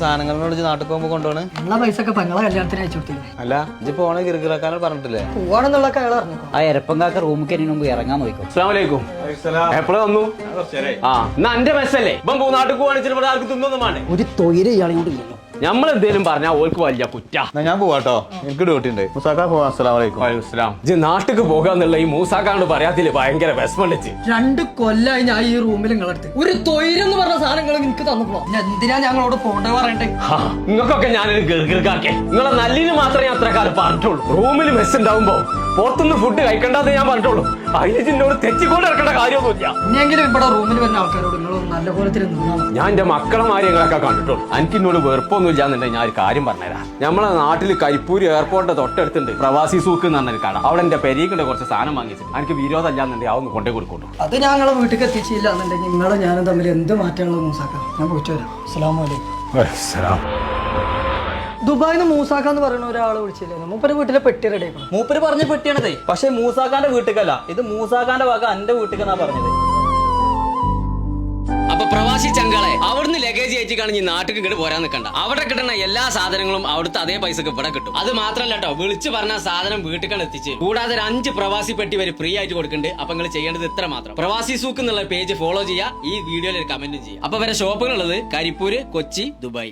സാധനങ്ങളോട് നാട്ടിൽ പോകുമ്പോ കൊണ്ടുപോണ് ഉള്ള പൈസ ഒക്കെ പെങ്ങളെ കല്യാണത്തിന് അയച്ചു കൊടുത്തില്ലേ? അല്ല ഇജ്ജ് പോണ കിറുക്കിറക്കാനോ പറഞ്ഞിട്ടില്ലേ? പോവാണെന്നുള്ളൊക്കെ അയാൾ അറിഞ്ഞു. ആ എരപ്പങ്കാക്ക റൂമിൽ മുമ്പ് ഇറങ്ങാൻ നോക്കും. അസ്സലാമലൈക്കും. എപ്പോഴാ വന്നു? ആ എന്നാ എന്റെ മെസ്സല്ലേ ഇപ്പം നാട്ടിൽ പോവാണിച്ചിട്ട് ആർക്ക് തിന്നൊന്നും വേണ്ടേ? ഒരു തൊയില് ഇയാളെയോണ്ടില്ലല്ലോ. നമ്മളെന്തേലും പറഞ്ഞാൽ ഓൾക്ക് വലിയ കുറ്റ. ഞാൻ പോവാട്ടോ, എനിക്ക് ഡ്യൂട്ടി ഉണ്ട്. മുസാക്ക പോവാ. അസ്സലാമലൈക്കും. ഇജ്ജ് നാട്ടിക്ക് പോകാന്നുള്ള ഈ മൂസാക്കാണ്ട് പറയാത്തില് ഭയങ്കര വിഷമണ്ടിച്ച്. 2 കൊല്ലായി ഞാൻ ഈ റൂമിൽ നിങ്ങളടുത്ത് ഒരു തൊയിലെന്ന് പറഞ്ഞ സാധനങ്ങൾ എനിക്ക് തന്നപ്പോ എന്തിനാ ഞങ്ങളോട് പോണ്ട പറയണ്ടേ? നിങ്ങൾക്കൊക്കെ ഞാനൊരു ഗർഗർക്കാക്കെ നിങ്ങളെ നല്ലിന് മാത്രമേ ഞാൻ അത്ര കാലം പറഞ്ഞിട്ടുള്ളൂ. റൂമിൽ മെസ്സ് ഉണ്ടാവുമ്പോ പുറത്തുനിന്ന് ഫുഡ് കഴിക്കണ്ടെന്ന് ഞാൻ പറഞ്ഞിട്ടുള്ളൂ. അതിനോട് തെറ്റിക്കൊണ്ട് ഇറക്കേണ്ട കാര്യമൊന്നുമില്ല. ഇനിയെങ്കിലും ഇവിടെ റൂമിൽ വരുന്ന ആൾക്കാരോട് നിങ്ങൾ നല്ല പോലെ നിന്നാ ഞാൻ എന്റെ മക്കളെ മാര്യങ്ങളൊക്കെ കണ്ടിട്ടുള്ളൂ. എനിക്ക് എന്നോട് വെറുപ്പൊന്നും ഇല്ലാന്നുണ്ടെങ്കിൽ ഞാൻ ഒരു കാര്യം പറഞ്ഞുതരാം. നമ്മളെ നാട്ടിൽ കരിപ്പൂർ എയർപോർട്ടിന്റെ തൊട്ടടുത്തുണ്ട് പ്രവാസി സൂക്ക് എന്ന് പറഞ്ഞൊരു കട. അവിടെ എന്റെ പെരീക്കിന്റെ കുറച്ച് സാധനം വാങ്ങിച്ചിട്ട് എനിക്ക് വിരോധം ഇല്ലാന്നുണ്ടെങ്കിൽ അതൊന്ന് കൊണ്ടേ കൊടുക്കുള്ളൂ. അത് ഞങ്ങളെ വീട്ടിൽ എത്തിച്ചില്ല എന്നുണ്ടെങ്കിൽ നിങ്ങളെ ഞാനും തമ്മിൽ എന്ത് മാറ്റമുള്ളത് മൂസാക്ക. ഞാൻ പോയിട്ട് വരാം. അസ്സലാമലൈക്കും. ദുബായിന്ന് മൂസാക്കാന്ന് പറയുന്ന ഒരാളെ വിളിച്ചില്ലേ? മൂപ്പര് വീട്ടിലെ പെട്ടി റെഡി ആക്കണം. മൂപ്പര് പറഞ്ഞ പെട്ടിയാണതേ. പക്ഷെ മൂസാക്കാന്റെ വീട്ടിക്കല്ല, ഇത് മൂസാക്കാന്റെ വക എന്റെ വീട്ടിക്കെന്നാ പറഞ്ഞത്. അപ്പൊ പ്രവാസി ചങ്കളെ അവിടുന്ന് ലഗേജ് കയറ്റിക്കാണെങ്കിൽ നാട്ടിൽ ഇങ്ങോട്ട് പോരാൻ നിൽക്കണ്ട. അവിടെ കിട്ടുന്ന എല്ലാ സാധനങ്ങളും അവിടുത്തെ അതേ പൈസക്ക് ഇവിടെ കിട്ടും. അത് മാത്രല്ല കേട്ടോ, വിളിച്ചു പറഞ്ഞ സാധനം വീട്ടിൽ എത്തിച്ച് കൂടാതെ 5 പ്രവാസി പെട്ടി വരെ ഫ്രീ ആയിട്ട് കൊടുക്കുന്നുണ്ട്. അപ്പൊ നിങ്ങൾ ചെയ്യേണ്ടത് ഇത്ര മാത്രം: പ്രവാസി സൂക്ക് എന്നുള്ള പേജ് ഫോളോ ചെയ്യുക, ഈ വീഡിയോയിൽ ഒരു കമന്റും ചെയ്യുക. അപ്പൊ വരെ ഷോപ്പുകളുള്ളത് കരിപ്പൂര്, കൊച്ചി, ദുബായ്.